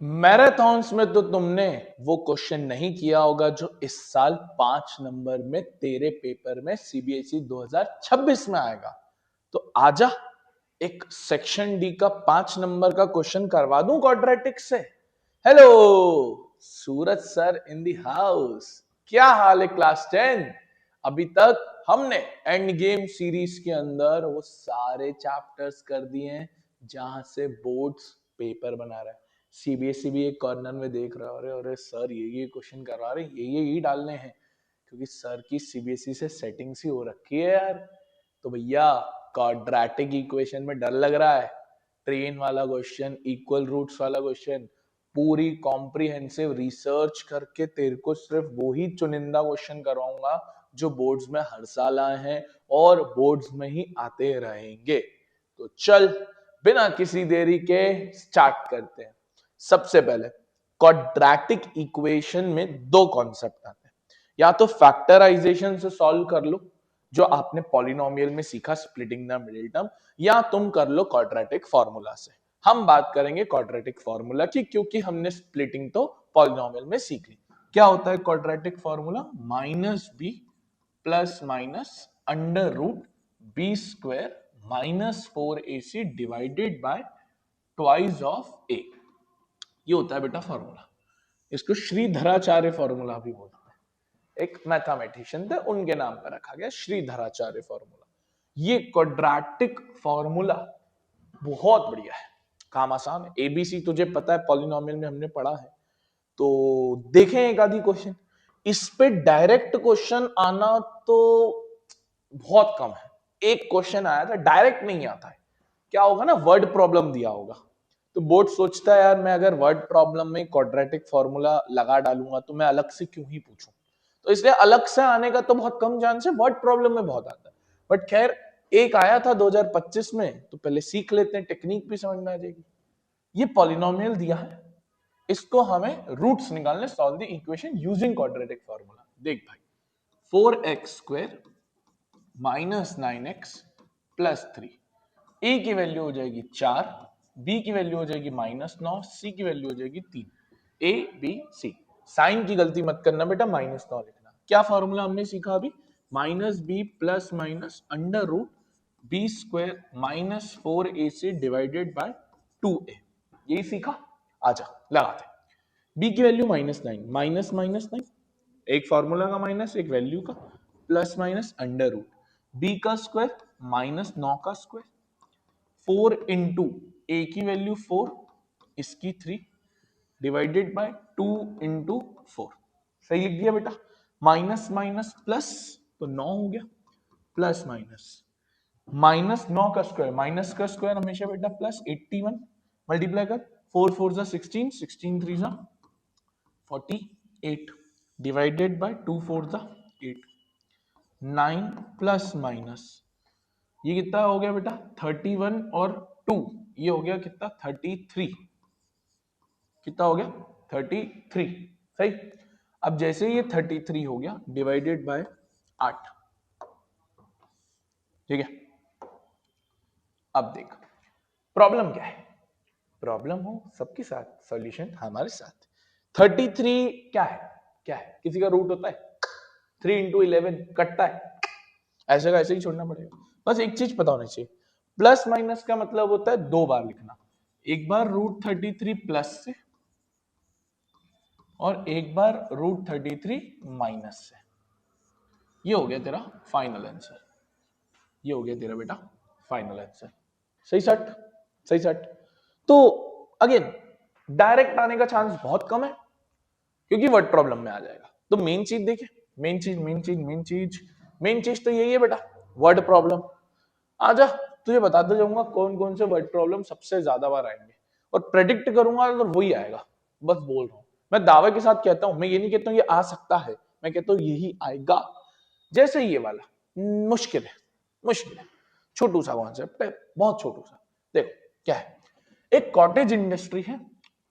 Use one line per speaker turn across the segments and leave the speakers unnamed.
Marathons में तो तुमने वो क्वेश्चन नहीं किया होगा जो इस साल 5 नंबर में तेरे पेपर में सीबीएसई 2026 में आएगा। तो आजा एक सेक्शन डी का 5 नंबर का क्वेश्चन करवा दूं क्वाड्रेटिक से। Hello Suraj sir in the house. क्या हाल है क्लास 10? अभी तक हमने एंड गेम सीरीज के अंदर वो सारे चैप्टर्स कर दिए हैं जहां से बोर्ड्स पेपर बना रहा है। सीबीएसई भी एक कॉर्नर में देख रहा है, अरे अरे सर ये क्वेश्चन करवा रहे, ये ही डालने हैं क्योंकि सर की सीबीएसई से सेटिंग्स ही हो रखी है यार। तो भैया क्वाड्रेटिक इक्वेशन में डर लग रहा है, ट्रेन वाला क्वेश्चन, इक्वल रूट्स वाला क्वेश्चन, पूरी कॉम्प्रिहेंसिव रिसर्च करके तेरे को सिर्फ वही चुनिंदा क्वेश्चन करवाऊंगा जो बोर्ड्स में हर साल आए हैं और बोर्ड्स में ही आते रहेंगे। तो चल बिना किसी देरी के स्टार्ट करते हैं। सबसे पहले क्वाड्रेटिक इक्वेशन में दो कॉन्सेप्ट आते हैं, या तो फैक्टराइजेशन से सॉल्व कर लो जो आपने पॉलिनोमियल में सीखा स्प्लिटिंग द मिडिल टर्म, या तुम कर लो क्वाड्रेटिक फार्मूला से। हम बात करेंगे क्वाड्रेटिक फार्मूला की क्योंकि हमने स्प्लिटिंग तो पॉलिनोमियल में सीख ली। क्या होता है quadratic formula? Minus B plus minus under root B square minus 4ac divided by twice of A. ये होता है बेटा फॉर्मूला। इसको श्रीधराचार्य फॉर्मूला भी बोलते हैं। एक मैथमेटिशियन थे, उनके नाम पर रखा गया श्रीधराचार्य फॉर्मूला। ये क्वाड्रेटिक फॉर्मूला बहुत बढ़िया है, काम आसान है। एबीसी तुझे पता है, पॉलिनोमियल में हमने पढ़ा है। तो देखें एक आधी क्वेश्चन। इस पे डायरेक्ट क्वेश्चन आना तो बहुत कम है। एक क्वेश्चन आया था, डायरेक्ट नहीं आता है। क्या होगा ना, वर्ड प्रॉब्लम दिया होगा तो बोर्ड सोचता है यार मैं अगर वर्ड प्रॉब्लम में क्वाड्रेटिक फॉर्मूला लगा डालूंगा तो मैं अलग से क्यों ही पूछूं। तो इसलिए अलग से आने का तो बहुत कम चांस है, वर्ड प्रॉब्लम में बहुत आता है। बट खैर एक आया था 2025 में, तो पहले सीख लेते हैं, टेक्निक भी समझ में आ जाएगी। ये पॉलिनोमियल दिया है, इसको हमें रूट्स निकालने, solve the equation using quadratic formula. देख भाई 4x square minus 9x plus 3, ए की वैल्यू हो जाएगी 4, बी की वैल्यू हो जाएगी -9, सी की वैल्यू हो जाएगी 3। ए बी सी, साइन की गलती मत करना बेटा, -9 लिखना। क्या फॉर्मूला हमने सीखा अभी? Minus B plus minus under root B square minus 4ac divided by 2a, यही सीखा। आजा लगाते। बी की वैल्यू -9, माइनस माइनस 9, एक फॉर्मूला का माइनस, एक वैल्यू का, plus minus under root b का स्क्वायर -9 का स्क्वायर, 4 इंटू ए की वैल्यू 4, इसकी 3 डिवाइडेड बाय 2 इंटू 4। सही लिख दिया बेटा। माइनस माइनस प्लस तो 9 हो गया, प्लस माइनस -9 का स्क्वायर, माइनस का स्क्वायर हमेशा बेटा प्लस 81, मल्टीप्लाई कर 4 4 जा 16, 16 3 जा 48 डिवाइडेड बाय 2 4 जा 8, 9 प्लस माइनस ये कितना हो गया बेटा 31 और 2, ये हो गया कितना 33, कितना हो गया 33। सही। अब जैसे ये 33 हो गया डिवाइडेड बाय 8, ठीक है। अब देख प्रॉब्लम क्या है, प्रॉब्लम हो सबके साथ, सॉल्यूशन हमारे साथ। 33 क्या है, क्या है, किसी का रूट होता है? 3 इंटू 11 कटता है, ऐसे का ऐसे ही छोड़ना पड़ेगा। बस एक चीज पता होनी चाहिए, प्लस माइनस का मतलब होता है दो बार लिखना, एक बार √33 प्लस से और एक बार √33 माइनस से। ये हो गया तेरा फाइनल आंसर, ये हो गया तेरा बेटा फाइनल आंसर। सही सट, सही सट। तो अगेन डायरेक्ट आने का चांस बहुत कम है क्योंकि वर्ड प्रॉब्लम में आ जाएगा। तो मेन चीज देखे, मेन चीज मेन चीज मेन चीज मेन चीज तो यही है बेटा, वर्ड प्रॉब्लम। आजा तुझे बताते जाऊंगा कौन कौन से वर्ड प्रॉब्लम सबसे ज्यादा बार आएंगे और प्रेडिक्ट करूंगा तो वही आएगा। बस बोल रहा हूं, मैं दावे के साथ कहता हूं, मैं ये नहीं कहता हूं ये आ सकता है, मैं कहता हूं यही आएगा। जैसे ये वाला मुश्किल है, मुश्किल है, छोटू सा कॉन्सेप्ट है, बहुत छोटू सा। देखो क्या है, एक कॉटेज इंडस्ट्री है,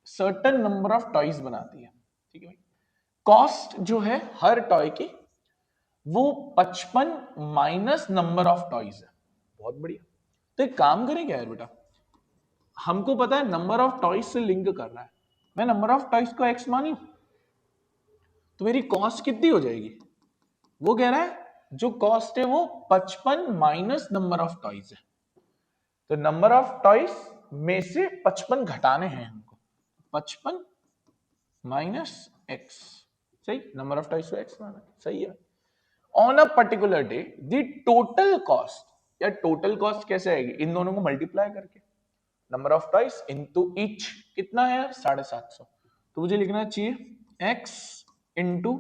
सर्टेन नंबर ऑफ टॉयज बनाती है, ठीक है भाई। कॉस्ट जो है हर टॉय की वो 55 माइनस नंबर ऑफ टॉयज है। बहुत बढ़िया। तो एक काम करें क्या यार बेटा, हमको पता है नंबर ऑफ टॉयज से लिंक करना है, मैं नंबर ऑफ टॉयज को x मानी तो मेरी कॉस्ट कितनी हो जाएगी? वो कह रहा है जो कॉस्ट है वो 55 माइनस नंबर ऑफ टॉयज है। तो नंबर ऑफ टॉयज में से 55 घटाने हैं हमको, 55 माइनस x, सही, नंबर ऑफ टॉयज को x माना, सही है। On a particular day the total cost, या टोटल कॉस्ट कैसे आएगी? इन दोनों को मल्टीप्लाई करके, number of toys into each कितना है यार 750, तो मुझे लिखना चाहिए x into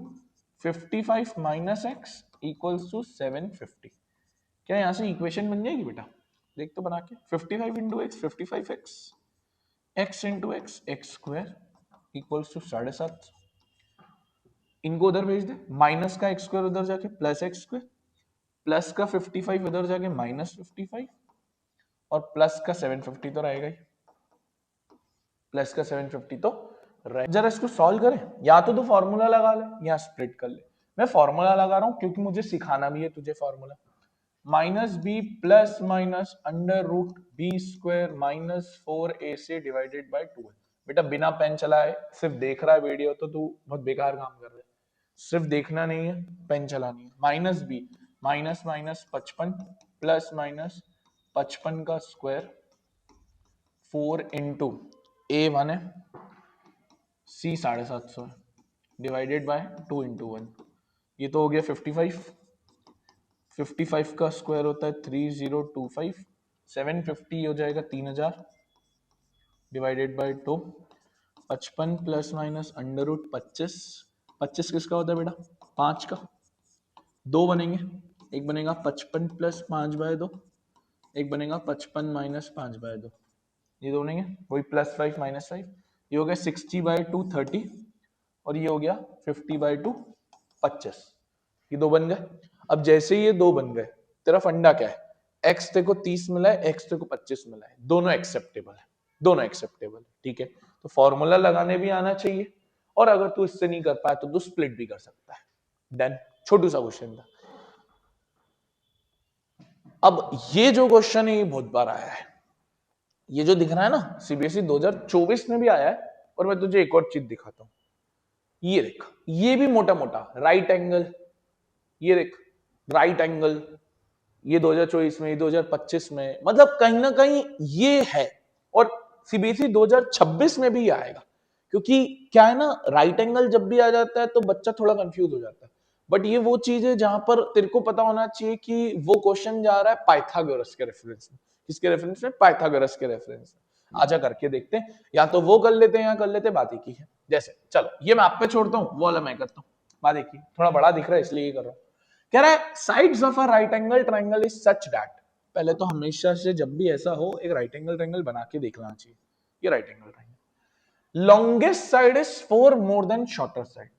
55 minus x equals to 750। क्या यहां से इक्वेशन बन जाएगी बेटा? देख तो बना के, 55 into x 55x, x into x x square equals to 750। इनको उधर भेज दे, माइनस का एक्स स्क्वायर उधर जाके प्लस एक्स स्क्वायर, प्लस का 55 उधर जाके माइनस 55, और प्लस का 750 तो रहेगा ही, प्लस का 750 तो रहे। जरा इसको सॉल्व करें, या तो फॉर्मूला लगा ले या स्प्लिट कर ले। मैं फॉर्मूला लगा रहा हूं क्योंकि मुझे सिखाना भी है तुझे formula. Minus B plus minus under root B square minus 4ac divided by 2। बेटा बिना पेन चलाए सिर्फ देख रहा है वीडियो तो तू बहुत बेकार काम कर रहा है, सिर्फ देखना नहीं है, पेन चलानी है। Minus b minus minus 55 plus minus 55 का स्क्वायर 4 इंटू ए 1 है, सी 750 है, डिवाइडेड बाय 2 इंटू 1, ये तो हो गया 55। 55 का स्क्वायर होता है 3025, 750 हो जाएगा 3000 divided by 2, 55 plus minus under root 25, 25 किसका होता है बेटा? 5 का, दो बनेंगे, एक बनेगा 55 प्लस 5 बाय 2, एक बनेगा 55 माइनस 5 बाय 2, ये दो बनेंगे, वही प्लस 5 माइनस 5, ये हो गया 60 बाय 2 30, और ये हो गया 50 बाय 2 25, ये दो बन गए। अब जैसे ये दो बन गए, तेरा फंडा क्या है? x तेरे को 30 मिला है, x तेरे को 25 मिला है, दोनों एक्सेप्टेबल है, दोनों एक्सेप्टेबल है, ठीक है। तो फॉर्मूला लगाने भी आना चाहिए, और अगर तू इससे नहीं कर पाया तो तू स्प्लिट भी कर सकता है। डन, छोटू सा क्वेश्चन था। अब ये जो क्वेश्चन है ये बहुत बार आया है, ये जो दिख रहा है ना सीबीएसई 2024 में भी आया है, और मैं तुझे एक और चीज दिखाता हूं, ये देख, ये भी मोटा मोटा राइट एंगल, ये देख राइट एंगल, ये 2024 में, ये 2025 में, मतलब कहीं ना कहीं ये है, और सीबीएसई 2026 में भी आएगा, क्योंकि क्या है ना, राइट एंगल जब भी आ जाता है तो बच्चा थोड़ा कंफ्यूज हो जाता है, बट ये वो चीज है जहां पर तेरे को पता होना चाहिए कि वो क्वेश्चन जा रहा है पाइथागोरस के रेफरेंस में। किसके रेफरेंस में? पाइथागोरस के रेफरेंस में। आजा करके देखते हैं, या तो वो कर लेते हैं या कर लेते, बात एक ही है। जैसे चलो ये मैं आप पे छोड़ता हूँ, वो वाला मैं करता हूँ, बात एक ही, थोड़ा बड़ा दिख रहा है इसलिए ये कर रहा हूँ। कह रहा है sides of a right angle triangle is such that, पहले तो हमेशा से जब भी ऐसा हो एक राइट एंगल ट्रायंगल बना के देखना चाहिए। ये right angle triangle, longest side is 4 more than shorter side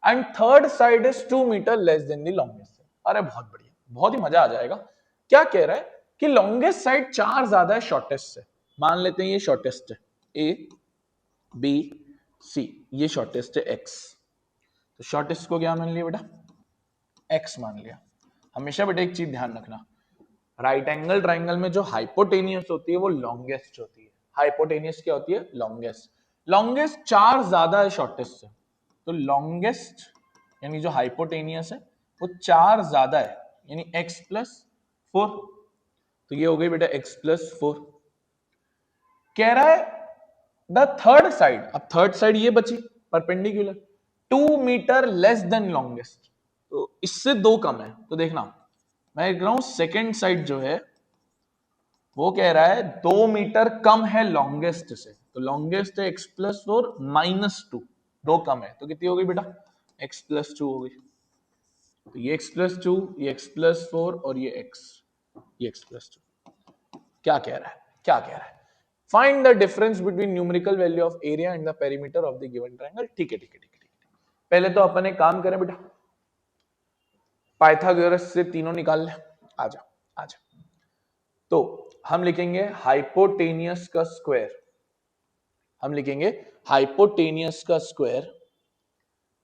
and third side is 2 metre less than the longest side. अरे बहुत बढ़िया, बहुत ही मजा आ जाएगा। क्या कह रहा है कि लॉन्गेस्ट साइड 4 ज्यादा है शॉर्टेस्ट से, मान लेते हैं ये शॉर्टेस्ट है, ए बी सी, ये शॉर्टेस्ट है एक्स, तो शॉर्टेस्ट को क्या मान लिया बेटा? एक्स मान लिया। हमेशा बेटा एक चीज ध्यान रखना, राइट एंगल ट्राइंगल में जो हाइपोटेनियस होती है वो लॉन्गेस्ट होती है। हाइपोटेनियस क्या होती है? लॉन्गेस्ट। लॉन्गेस्ट 4 ज्यादा है शॉर्टेस्ट से, तो लॉन्गेस्ट यानी जो हाइपोटेनियस है वो 4 ज्यादा है, यानी x प्लस 4, तो ये हो गई बेटा x प्लस 4। कह रहा है द थर्ड साइड, अब थर्ड साइड ये बची perpendicular, 2 metre less than longest, तो इससे 2 कम है। तो देखना मैं कह रहा हूं सेकेंड साइड जो है वो कह रहा है 2 मीटर कम है लॉन्गेस्ट से, तो लॉन्गेस्ट है x प्लस 4 माइनस 2, 2 कम है, तो कितनी हो गई बेटा? x प्लस 2 हो गई। तो ये x प्लस 2, ये x प्लस 4 और ये x प्लस 2। क्या कह रहा है? क्या कह रहा है? Find the difference between numerical value of area and the perimeter of the given triangle. ठीक है ठीक है ठीक है, पहले तो अपन एक काम करें बेटा, पाइथागोरस से तीनों निकाल ले। आजा आजा, तो हम लिखेंगे हाइपोटेनियस का स्क्वायर, हम लिखेंगे हाइपोटेनियस का square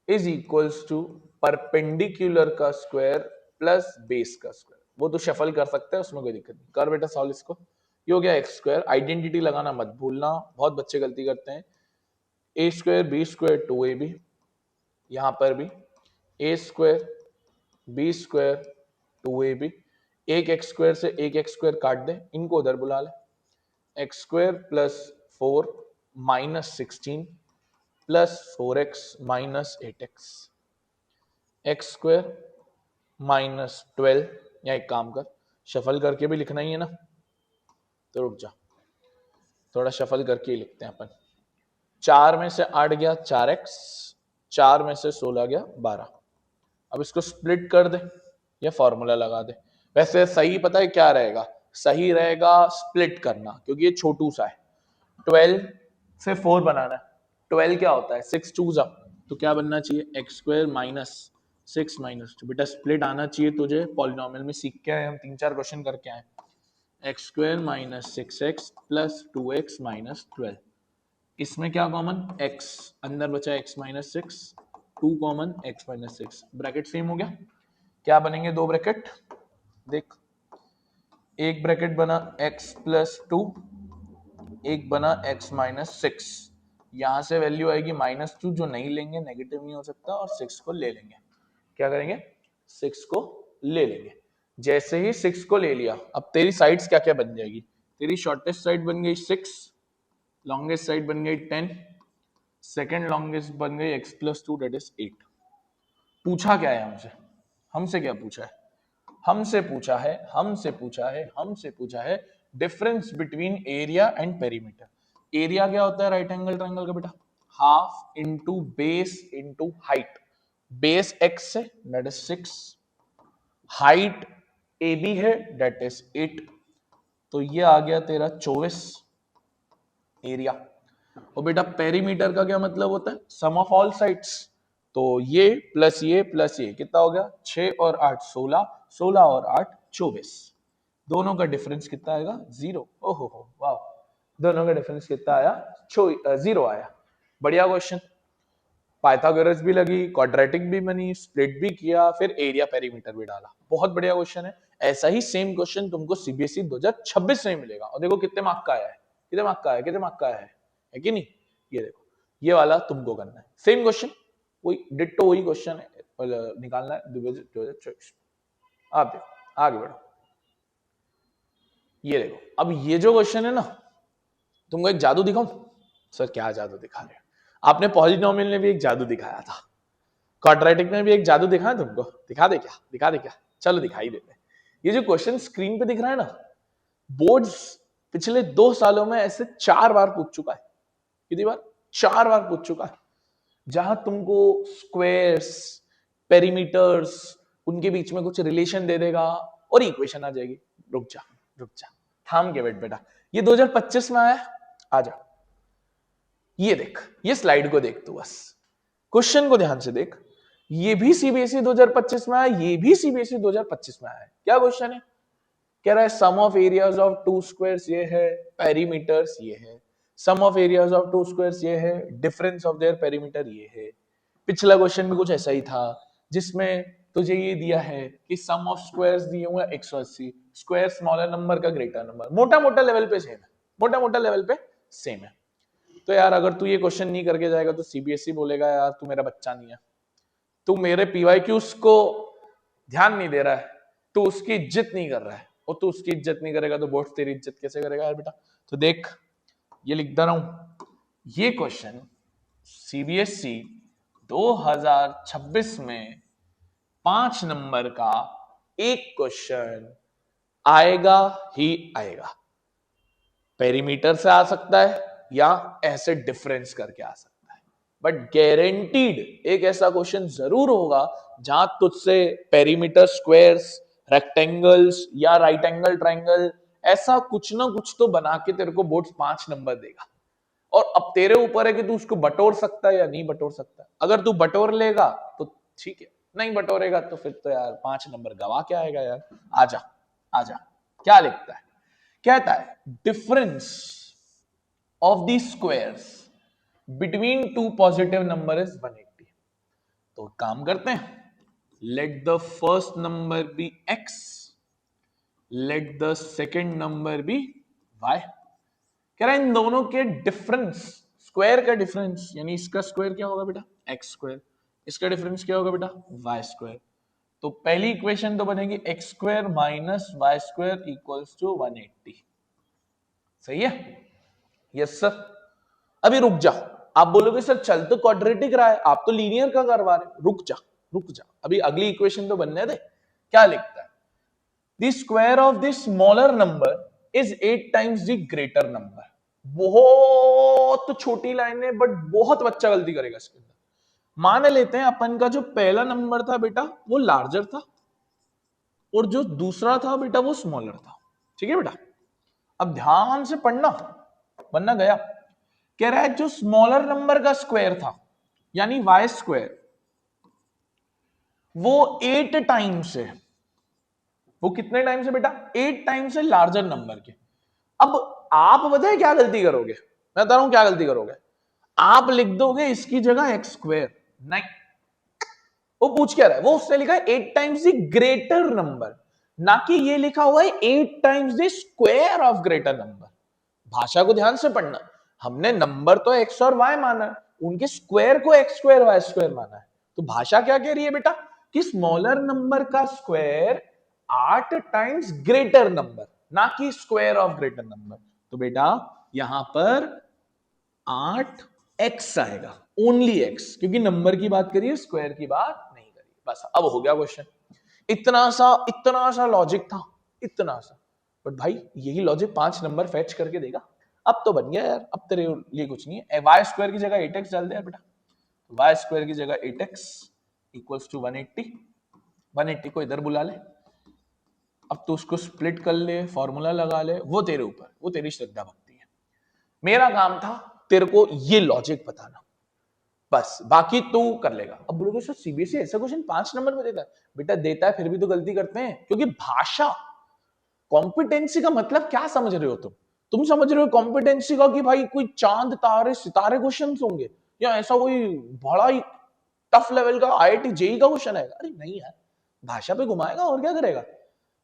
is equals to perpendicular का स्क्वायर प्लस बेस का स्क्वायर। वो तो शफल कर सकते हैं, उसमें कोई दिक्कत नहीं, कर बेटा सॉल्व इसको। ये हो गया एक्स स्क्वायर, आइडेंटिटी लगाना मत भूलना, बहुत बच्चे गलती करते हैं। ए स्क्वायर बी स्क्वायर 2ab, यहां पर भी ए स्क्वायर बी स्क्वायर 2ab, एक एक्स स्क्वायर से एक एक्स स्क्वायर काट दे, इनको उधर बुला ले, x square plus 4 minus 16 plus 4x minus 8x, x square minus 12, या एक काम कर शफल करके भी लिखना ही है ना, तो रुक जा थोड़ा शफल करके ही लिखते हैं अपन। 4 में से 8 गया 4x, 4 में से 16 गया 12। अब इसको स्प्लिट कर दे या फॉर्मूला लगा दे। वैसे सही पता है क्या रहेगा, सही रहेगा स्प्लिट करना, क्योंकि ये छोटू सा है। 12 से 4 बनाना है, 12 क्या होता है 6 2 जा, तो क्या बनना चाहिए एक्स स्क्वायर माइनस 6 माइनस 2। बेटा स्प्लिट आना चाहिए तुझे, पॉलिनोमियल में सीख के आए हम, 3-4 क्वेश्चन करके आए। X square minus 6x plus 2x minus 12, इसमें क्या कॉमन x, अंदर बचा x minus 6, 2 common x minus 6, bracket same हो गया। क्या बनेंगे दो ब्रैकेट, देख एक ब्रैकेट बना x प्लस 2, एक बना x माइनस 6, यहां से वैल्यू आएगी -2, जो नहीं लेंगे नेगेटिव नहीं हो सकता, और 6 को ले लेंगे। क्या करेंगे 6 को ले लेंगे। जैसे ही 6 को ले लिया, अब तेरी साइड्स क्या क्या बन जाएगी, तेरी शॉर्टेस्ट साइड बन गई 6, लॉन्गेस्ट साइड बन गई 10, सेकेंड लॉन्गेस्ट बन गई x प्लस 2 दैट इज 8। पूछा क्या है हमसे, हमसे क्या पूछा है, हमसे पूछा है difference between area and perimeter. Area क्या होता है राइट एंगल ट्रायंगल का बेटा, half into base into height, base x है दैट इज 6, हाइट AB है दैट इज 8, तो ये आ गया तेरा 24 एरिया। और बेटा पेरीमीटर का क्या मतलब होता है, सम ऑफ ऑल साइड्स, तो ये प्लस ये प्लस ये कितना हो गया 6 और 8 16, 16 और 8 24, दोनों का डिफरेंस कितना आएगा 0। ओहो हो वाह, दोनों का डिफरेंस कितना आया 0 आया। बढ़िया क्वेश्चन, पाइथागोरस भी लगी, क्वाड्रेटिक भी बनी, स्प्लिट भी किया, फिर एरिया पेरीमीटर भी डाला, बहुत बढ़िया क्वेश्चन है। ऐसा ही सेम क्वेश्चन तुमको सीबीएसई 2026 में मिलेगा, और देखो कितने मार्क का आया है, कितने मार्क का है कि नहीं, ये देखो ये वाला तुमको करना है, सेम क्वेश्चन, वही डिट्टो वही क्वेश्चन है, निकालना है 2024। आप देखो आगे बढ़ो, ये देखो अब ये जो क्वेश्चन है ना, तुमको एक जादू दिखाऊं, सर क्या जादू दिखा रहे हो, आपने पॉलिनोमियल में भी एक जादू दिखाया था, क्वाड्रेटिक में भी एक जादू दिखाया तुमको, दिखा दे क्या, चलो दिखाई देते हैं। ये जो क्वेश्चन स्क्रीन पे दिख रहा है ना, बोर्ड्स पिछले 2 सालों में ऐसे 4 बार पूछ चुका है, कितनी बार 4 बार पूछ चुका है, जहां तुमको स्क्वायर्स पेरीमीटर्स उनके बीच में कुछ रिलेशन दे देगा और इक्वेशन आ जाएगी। रुक जा थाम के बैठ बेटा, ये 2025 में आया, आ जा, ये देख, ये स्लाइड को देख तू, बस क्वेश्चन को ध्यान से देख, ये भी सीबीएसई 2025 में आया, ये भी सीबीएसई 2025 में आया है। क्या क्वेश्चन है, कह रहा है sum of areas of two squares ये है, पेरीमीटर्स ये है, sum of areas of two squares ये है, डिफरेंस ऑफ देयर पेरीमीटर ये है। पिछला क्वेश्चन भी कुछ ऐसा ही था, जिसमें तुझे ये दिया है कि सम ऑफ स्क्वायर्स दिए हुए 180, स्क्वायर स्मॉलर नंबर का ग्रेटर नंबर, मोटा मोटा लेवल पे सेम है, तो यार अगर तू ये क्वेश्चन नहीं करके जाएगा तो सीबीएसई बोलेगा यार तू मेरा बच्चा नहीं है, तू मेरे पीवाईक्यूज को ध्यान नहीं दे रहा है, तू उसकी इज्जत नहीं कर रहा है, और तू उसकी इज्जत नहीं करेगा तो बोर्ड तेरी इज्जत कैसे करेगा यार बेटा। तो देख ये लिख दे रहा हूं, ये क्वेश्चन सीबीएसई 2026 में 5 नंबर का एक क्वेश्चन आएगा ही आएगा, पेरीमीटर से आ सकता है या ऐसे डिफरेंस करके आ सकता है, बट गारंटीड एक ऐसा क्वेश्चन जरूर होगा जहां तुझसे पेरीमीटर, स्क्वायर्स, रेक्टेंगल्स या राइट एंगल ट्रायंगल, ऐसा कुछ ना कुछ तो बना के तेरे को बोर्ड 5 नंबर देगा। और अब तेरे ऊपर है कि तू उसको बटोर सकता है या नहीं बटोर सकता। अगर तू बटोर लेगा तो ठीक है, नहीं बटोरेगा तो फिर तो यार 5 नंबर गवा के आएगा यार। आजा क्या लिखता है, कहता है difference of the squares between two positive number is 180। तो काम करते हैं, let the first number be x, let the second number be y। कह रहा है इन दोनों के डिफरेंस स्क्वायर का डिफरेंस यानी इसका स्क्वायर क्या होगा बेटा एक्स स्क्वायर, इसका डिफरेंस क्या होगा बेटा वाई स्क्वायर। तो पहली इक्वेशन तो बनेगी x square minus y square equals to 180। सही है? Yes sir. अभी रुक जा, आप बोलोगे सर चल तो क्वाड्रेटिक रहा है, आप तो लीनियर का करवा रहे, रुक जा रुक जा, अभी अगली इक्वेशन तो बनने दे। क्या लिखता है? The square of the smaller number is 8 times the greater number. बहुत छोटी लाइन है बट बहुत बच्चा गलती करेगा इसके अंदर। मान लेते हैं अपन का जो पहला नंबर था बेटा वो लार्जर था और जो दूसरा था बेटा वो स्मॉलर था। ठीक है बेटा, अब ध्यान से पढ़ना, बनना गया। कह रहा है जो स्मॉलर नंबर का स्क्वायर था यानी वाई स्क्वायर वो 8 टाइम्स है। वो कितने टाइम से बेटा 8 टाइम्स से लार्जर नंबर के। अब आप बताए क्या गलती करोगे, मैं बता रहा हूं क्या गलती करोगे। आप लिख दोगे इसकी जगह एक्स स्क्वायर, नहीं, वो पूछ क्या रहा है, वो उसने लिखा है 8 टाइम्स द ग्रेटर नंबर, ना कि ये लिखा हुआ है 8 times the square of greater number. भाषा को ध्यान से पढ़ना, हमने नंबर तो एक्स और वाई माना है, उनके स्क्वायर को एक्स स्क्वायर वाई स्क्वायर माना है। तो भाषा क्या कह रही है बेटा कि स्मॉलर नंबर का स्क्वायर 8 टाइम्स ग्रेटर नंबर, ना कि स्क्वायर ऑफ ग्रेटर नंबर। तो बेटा यहां पर 8x आएगा, ओनली x, क्योंकि नंबर की बात करिए स्क्वायर की बात नहीं करिए। बस अब हो गया क्वेश्चन। इतना सा लॉजिक था, इतना सा, बट भाई यही लॉजिक 5 नंबर फैच करके देगा। अब तो बन गया यार, अब तेरे लिए कुछ नहीं है। वाई स्क्वायर की जगह 8x डाल दे यार बेटा, वाई स्क्वायर की जगह 8x इक्वल्स टू 180। 180 को इधर बुला ले, अब तो उसको स्प्लिट कर ले, फॉर्मूला लगा ले, वो तेरे ऊपर, वो तेरी श्रद्धा भक्ति है। मेरा काम था तेरे को ये लॉजिक बताना, बस बाकी तू कर लेगा। अब बोलोगे सर सीबीएसई ऐसा क्वेश्चन 5 नंबर में देता है, बेटा देता है फिर भी तो गलती करते हैं, क्योंकि भाषा, कॉम्पिटेंसी का मतलब क्या समझ रहे हो तुम समझ रहे हो कॉम्पिटेंसी का कि भाई कोई चांद तारे सितारे क्वेश्चन होंगे या ऐसा कोई बड़ा ही टफ लेवल का आईआईटी जेई का क्वेश्चन आएगा? अरे नहीं यार, भाषा पे घुमाएगा और क्या करेगा,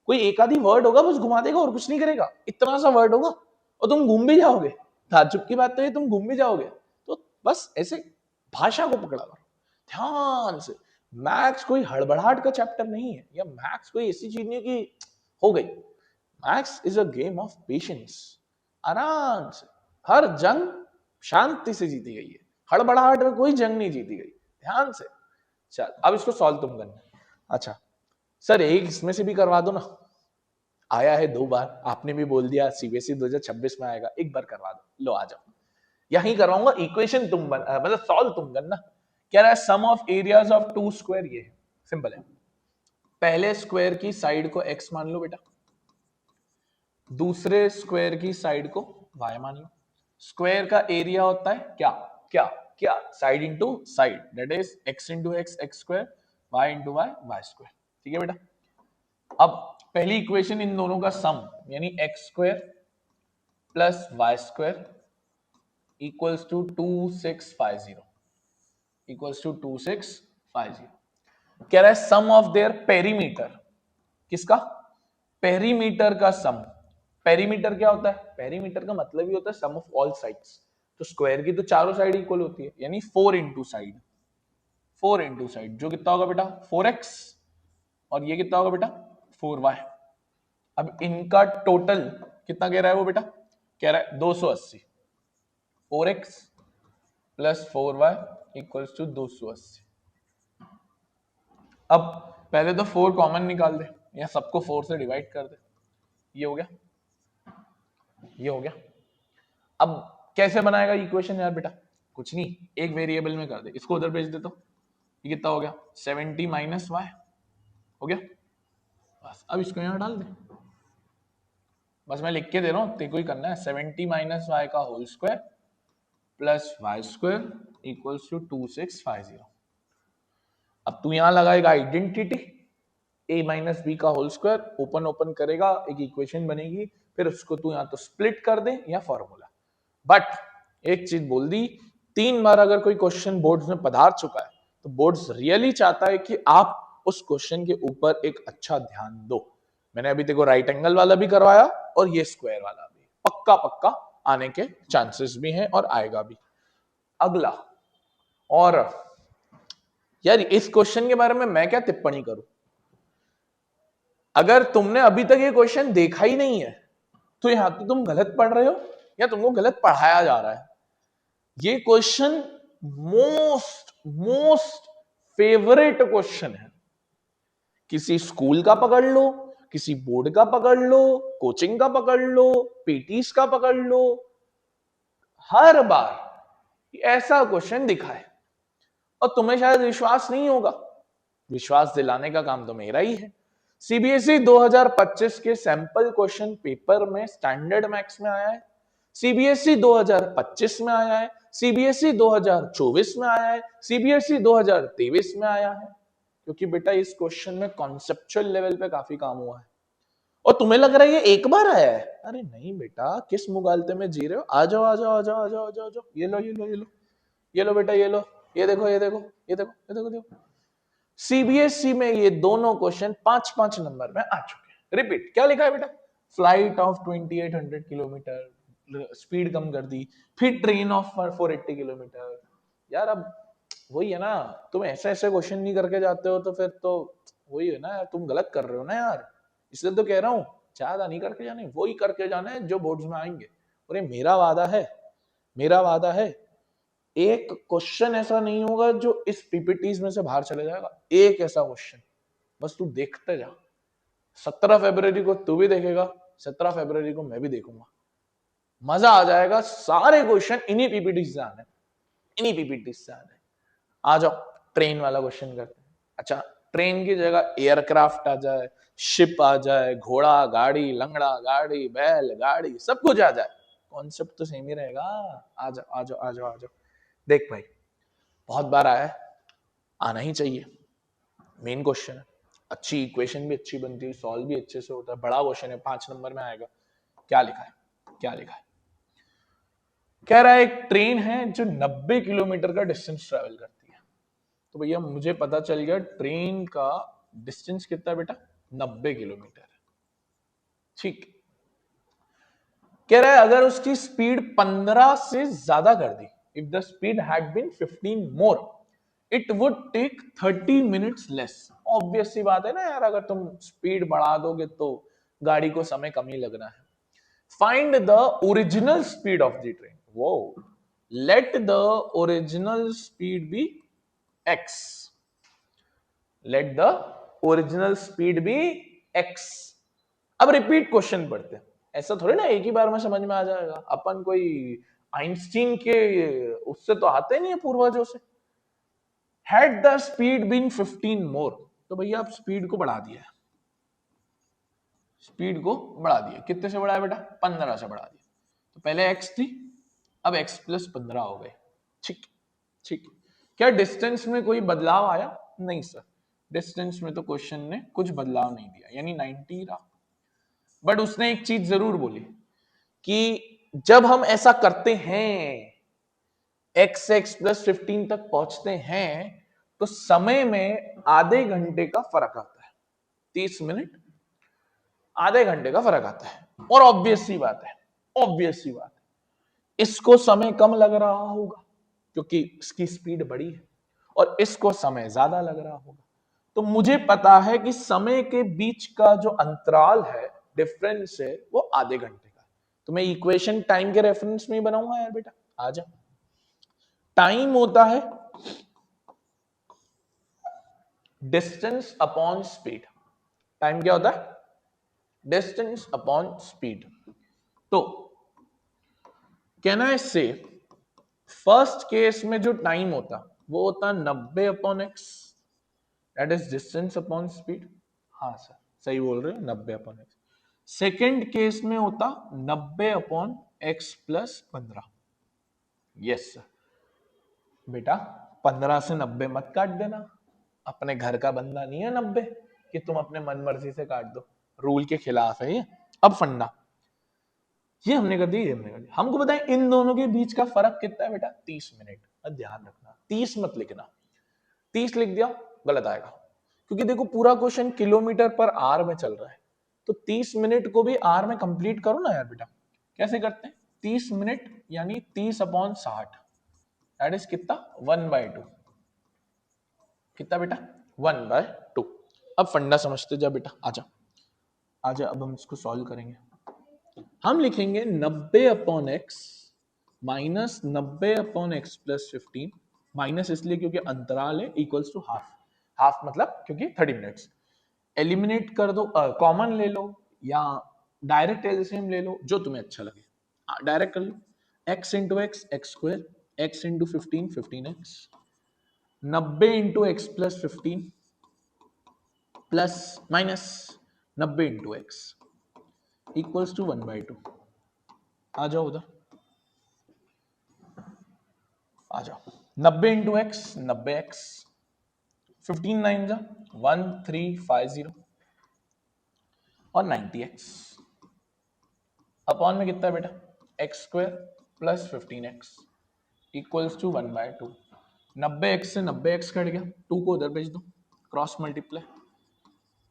कोई एक आधी वर्ड होगा बस घुमा देगा और कुछ नहीं करेगा, इतना सा वर्ड होगा और तुम घूम भी जाओगे। ताज्जुब की बात तो ये तुम घूम भी जाओगे। तो बस ऐसे भाषा को पकड़ा करो ध्यान से। मैथ्स कोई हड़बड़ाहट का चैप्टर नहीं है, या मैथ्स कोई ऐसी चीज नहीं कि हो गई। Maths is a game of patience. आराम से, हर जंग शांति से जीती गई है, हड़बड़ाहट में कोई जंग नहीं जीती गई। ध्यान से चल, अब इसको सॉल्व तुम करना। अच्छा सर एक इसमें से भी करवा दो ना, आया है 2 बार, आपने भी बोल दिया सीबीएसई 2026 में आएगा, एक बार करवा दो, लो आ जाओ, यही करवाऊंगा। इक्वेशन तुम मतलब सॉल्व तुम करना। कह रहा है sum of areas of 2 square, ये है सिंपल है। पहले स्क्वायर की साइड को x मान लो बेटा, दूसरे स्क्वायर की साइड को y मान लो। स्क्वायर का एरिया होता है क्या क्या क्या, side into side, that is x into x x square, y into y y square. ठीक है बेटा, अब पहली इक्वेशन इन दोनों का सम यानी x square plus y square equals to 2650 equals to 2650। कह रहा है सम ऑफ देयर पेरीमीटर, किसका? पेरीमीटर का सम। पेरीमीटर क्या होता है? पेरीमीटर का मतलब ही होता है सम ऑफ ऑल साइड्स। तो स्क्वायर की तो चारों साइड इक्वल होती है, यानी 4 इंटू साइड, 4 इंटू साइड जो कितना होगा बेटा 4x, और ये कितना होगा बेटा 4y। अब इनका टोटल कितना कह रहा है वो बेटा, कह रहा है 280, 4x plus 4y equals to 280। अब पहले तो 4 कॉमन निकाल दे या सबको 4 से डिवाइड कर दे, ये हो गया, ये हो गया। अब कैसे बनाएगा इक्वेशन यार बेटा, कुछ नहीं, एक वेरिएबल में कर दे, इसको उधर भेज दे तो ये कितना हो गया 70 माइनस वाई हो गया, बस अब इसको यहां डाल दे। बस मैं लिख के दे रहा हूं, तेरे को ही करना है। 70 माइनस वाई का whole square plus y square equals to 2650। अब तू यहां लगाएगा आइडेंटिटी, a माइनस बी का होल स्क्वायर, ओपन ओपन करेगा, एक इक्वेशन बनेगी, फिर उसको तू यहां तो स्प्लिट कर दे या फॉर्मूला। बट एक चीज बोल दी, 3 बार अगर कोई क्वेश्चन बोर्ड्स में पधार चुका है तो बोर्ड्स रियली चाहता है कि आप उस क्वेश्चन के ऊपर एक अच्छा ध्यान दो। मैंने अभी देखो राइट एंगल वाला भी करवाया और ये स्क्वायर वाला भी, पक्का पक्का आने के चांसेस भी हैं और आएगा भी। अगला, और यार इस क्वेश्चन के बारे में मैं क्या टिप्पणी करूं, अगर तुमने अभी तक ये क्वेश्चन देखा ही नहीं है तो यहां तो तुम गलत पढ़ रहे हो या तुमको गलत पढ़ाया जा रहा है। ये question most most favourite question है, किसी स्कूल का पकड़ लो, किसी बोर्ड का पकड़ लो, कोचिंग का पकड़ लो, पीटीस का पकड़ लो, हर बार ऐसा क्वेश्चन दिखा है। और तुम्हें शायद विश्वास नहीं होगा, विश्वास दिलाने का काम तो मेरा ही है। सीबीएसई 2025 के सैंपल क्वेश्चन पेपर में स्टैंडर्ड मैथ्स में आया है, सीबीएसई 2025 में आया है, सीबीएसई 2024 में आया है, सीबीएसई 2023 में आया है, क्योंकि बेटा इस क्वेश्चन में कॉन्सेप्चुअल लेवल पे काफी काम हुआ है। और तुम्हें लग रहा है ये एक बार आया है, अरे नहीं बेटा, किस मुगालते में जी रहे हो, आ जाओ आ जाओ आ जाओ आ जाओ आ जाओ, जाओ। ये लो ये लो ये लो ये लो बेटा, ये लो, ये देखो ये देखो ये देखो ये देखो देखो। सीबीएसई में ये दोनों क्वेश्चन 5-5 नंबर में आ चुके हैं। रिपीट, क्या लिखा है बेटा, फ्लाइट ऑफ 2800 किलोमीटर, स्पीड कम कर दी, फिर ट्रेन ऑफ 480 किलोमीटर। यार अब वही है ना, तुम ऐसे ऐसे क्वेश्चन नहीं करके जाते हो तो फिर तो वही है ना, तुम गलत कर रहे हो ना यार, इसलिए तो कह रहा हूं ज्यादा नहीं करके जाने, वही करके जाना है जो बोर्ड्स में आएंगे। और ये मेरा वादा है, मेरा वादा है, एक क्वेश्चन ऐसा नहीं होगा जो इस पीपीटीज में से बाहर चले जाएगा, एक ऐसा क्वेश्चन, बस तू देखते जा। 17 फरवरी को तू भी देखेगा, 17 फरवरी को मैं भी देखूंगा, मजा आ जाएगा। सारे क्वेश्चन इन्हीं पीपीटी से आने, इन्हीं पीपीटी से आने। आ जाओ ट्रेन वाला क्वेश्चन करते हैं। अच्छा, ट्रेन की जगह एयरक्राफ्ट आ जाए, शिप आ जाए, घोड़ा गाड़ी, लंगड़ा गाड़ी, बैल गाड़ी, सब कुछ आ जाए, कॉन्सेप्ट तो सेम ही रहेगा। आ जाओ आ जाओ आ जाओ आ जाओ। देख भाई, बहुत बार आया है, आना ही चाहिए, मेन क्वेश्चन है, अच्छी इक्वेशन भी अच्छी बनती है, सॉल्व भी अच्छे से होता है, बड़ा क्वेश्चन है, 5 नंबर में आएगा। क्या लिखा है, क्या लिखा है, कह रहा है एक ट्रेन है जो 90 किलोमीटर का डिस्टेंस ट्रेवल करती है। तो भैया मुझे पता चल गया ट्रेन का डिस्टेंस कितना है बेटा, 90 किलोमीटर। ठीक, कह रहा है अगर उसकी स्पीड 15 से ज्यादा कर दी, if the speed had been 15 more, it would take 30 minutes less. Obvious सी बात है ना यार, अगर तुम स्पीड बढ़ा दोगे तो गाड़ी को समय कम ही लगना है। Find the original speed of the train, वो let the original speed be x, let the original speed be x। अब रिपीट क्वेश्चन पढ़ते हैं, ऐसा थोड़ी ना एक ही बार में समझ में आ जाएगा, अपन कोई आइंस्टीन के उससे तो आते नहीं है पूर्वजों से। हैड द स्पीड बीन 15 मोर, तो भैया आप स्पीड को बढ़ा दिया, स्पीड को बढ़ा दिया, कितने से बढ़ाया बेटा, 15 से बढ़ा दिया। तो पहले x थी, अब x प्लस 15 हो गए। ठीक, ठीक, क्या डिस्टेंस में कोई बदलाव आया, नहीं सर, डिस्टेंस में तो क्वेश्चन ने कुछ बदलाव नहीं दिया, यानी 90 रहा। बट उसने एक चीज जरूर बोली कि जब हम ऐसा करते हैं, x प्लस 15 तक पहुंचते हैं, तो समय में आधे घंटे का फर्क आता है, 30 मिनट आधे घंटे का फर्क आता है। और ऑब्वियस सी बात है, ऑब्वियस सी बात है, इसको समय कम लग रहा होगा क्योंकि इसकी स्पीड बड़ी है, और इसको समय ज्यादा लग रहा होगा। तो मुझे पता है कि समय के बीच का जो अंतराल है, डिफरेंस है, वो आधे घंटे का। तो मैं इक्वेशन टाइम के रेफरेंस में ही बनाऊंगा यार बेटा, आ जा। टाइम होता है डिस्टेंस अपॉन स्पीड। टाइम क्या होता है, डिस्टेंस अपॉन स्पीड। तो कैन आई से फर्स्ट केस में जो टाइम होता वो होता 90 upon x, that is distance upon speed. हाँ सर सही बोल रहे हो, 90 अपॉन एक्स। सेकेंड केस में होता 90 upon x plus 15। Yes sir बेटा, 15 से 90 मत काट देना, अपने घर का बंदा नहीं है 90 कि तुम अपने मन मर्जी से काट दो, रूल के खिलाफ है ये। अब फंडा ये हमने कर दिया, ये हमने कर दिया। हमको बताएं इन दोनों के बीच का फर्क कितना है बेटा, 30 मिनट। अब ध्यान रखना 30 मत लिखना, 30 लिख दिया गलत आएगा, क्योंकि देखो पूरा क्वेश्चन किलोमीटर पर आर में चल रहा है, तो 30 मिनट को भी आर में कंप्लीट करो ना यार बेटा। कैसे करते हैं, 30 मिनट यानी 30 अपॉन 60, दैट इज कितना 1/2 कितना बेटा 1/2। अब फंडा समझते जा बेटा, आजा आजा अब हम इसको सॉल्व करेंगे। हम लिखेंगे 90/x minus 90/x plus 15 minus इसलिए क्योंकि अंतराल है इक्वल्स टू हाफ, हाफ मतलब क्योंकि 30 मिनट्स। एलिमिनेट कर दो, कॉमन ले लो या डायरेक्ट एलसीएम ले लो, जो तुम्हें अच्छा लगे। डायरेक्ट कर लो, x into x x square, x into 15 15x, 90 into x plus 15 plus minus 90 into x equals to 1/2। आ जाओ उधर, आ जाओ। 90 इंटू एक्स 90x, 15 9 जा 1350 और 90x अपॉन में कितना है बेटा x square plus 15x equals to 1/2। 90x से 90x कट गया, 2 को उधर भेज दो, क्रॉस मल्टीप्लाई,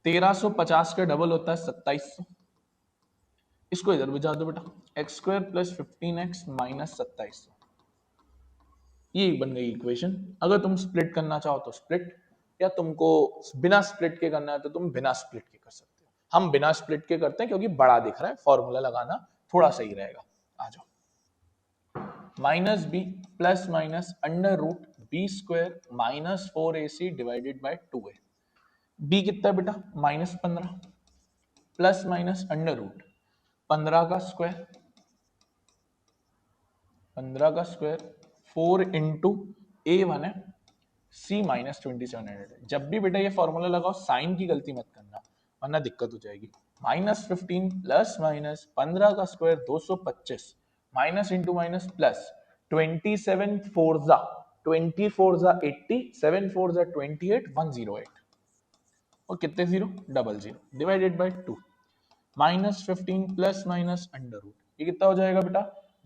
1350 का डबल होता है 2700, इसको इधर भेजा दो बेटा, x square plus 15x minus 2700। ये बन गई इक्वेशन। अगर तुम स्प्लिट करना चाहो तो स्प्लिट, या तुमको बिना स्प्लिट के करना है तो तुम बिना स्प्लिट के कर सकते हो। हम बिना स्प्लिट के करते हैं क्योंकि बड़ा दिख रहा है, फॉर्मूला लगाना थोड़ा सही रहेगा। आ जाओ, minus B plus minus under root B square minus 4ac divided by 2a। बी कितना है बेटा -15 प्लस माइनस अंडर रूट 15 का स्क्वायर 4 इंटू a1 है c माइनस 2700 है। जब भी बेटा ये फॉर्मूला लगाओ साइन की गलती मत करना वरना दिक्कत हो जाएगी। -15 प्लस माइनस 15 का square 225 minus into minus plus 27 4 24 80 7 4 28 108 और कितने zero 00 divided by 2 -15 plus minus under root, ये कितना हो जाएगा बेटा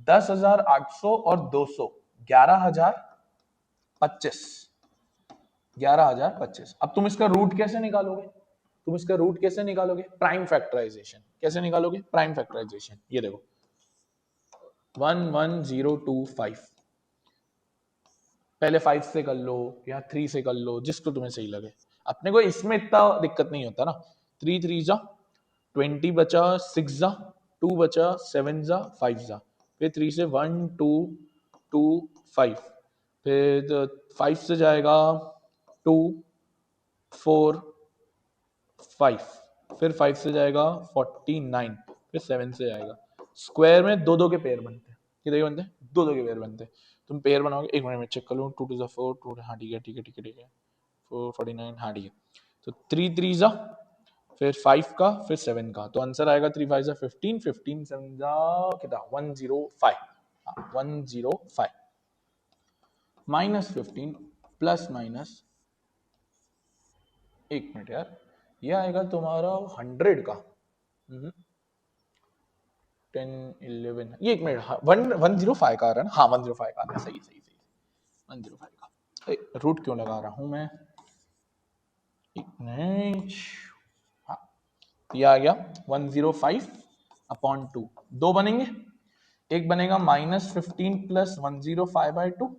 10,800 और 200 11,025 11,025। अब तुम इसका रूट कैसे निकालोगे, तुम इसका रूट कैसे निकालोगे, प्राइम फैक्टराइजेशन। कैसे निकालोगे प्राइम फैक्टराइजेशन, ये देखो 11025, पहले 5 से कर लो या 3 से कर लो, जिसको तुम्हें सही लगे। अपने को इसमें इतना दिक्कत नहीं होता ना, 3 3 जा 20 बचा 6 जा 2 बचा 7 जा 5 जा, फिर 3 से 1 2 2 5, फिर 5 से जाएगा 2 4 5, फिर 5 से जाएगा 49, फिर 7 से जाएगा। स्क्वायर में दो दो के पेयर बनते हैं, कितने बनते हैं दो दो के पेयर बनते हैं। तुम पेयर बनाओगे, एक मिनट में चेक कर लो, 2 2 4 2, हाँ ठीक है ठीक है ठीक है ठीक है 4 49, हाँ ठीक है। तो 3 3 जा फिर 5 का फिर 7 का, तो आंसर आएगा 3 5 जा 15 15 7 जा कितना 105, 105 -15 प्लस माइनस, एक मिनट यार, ये आएगा तुम्हारा 100 का 10 11, ये एक मिनट 105 का आ रहा है ना, हाँ 105 का आ रहा है, सही सही सही 105 का। रूट क्यों लगा रहा हूं मैं, एक मिनट, हाँ ये आ गया 105 अपॉन 2, दो बनेंगे, एक बनेगा -15 प्लस 105/2,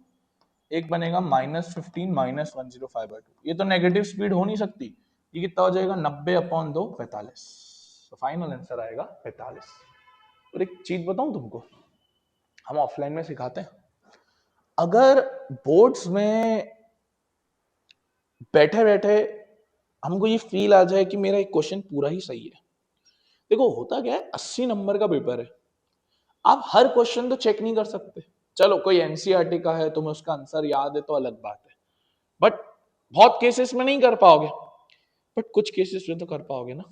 एक बनेगा -15 माइनस 105/2। ये तो नेगेटिव स्पीड हो नहीं सकती, ये कितना हो जाएगा 90/2 45। तो फाइनल आंसर आएगा 45। और एक चीज बताऊं तुमको, हम ऑफलाइन में सिखाते हैं, अगर बोर्ड्स में बैठे बैठे हमको ये फील आ जाए कि मेरा एक क्वेश्चन पूरा ही सही है, देखो होता क्या है 80 नंबर का पेपर है, आप हर क्वेश्चन तो चेक नहीं कर सकते। चलो कोई एनसीईआरटी का है, तुम्हें उसका आंसर याद है तो अलग बात है, बट बहुत केसेस में नहीं कर पाओगे, बट कुछ केसेस में तो कर पाओगे ना।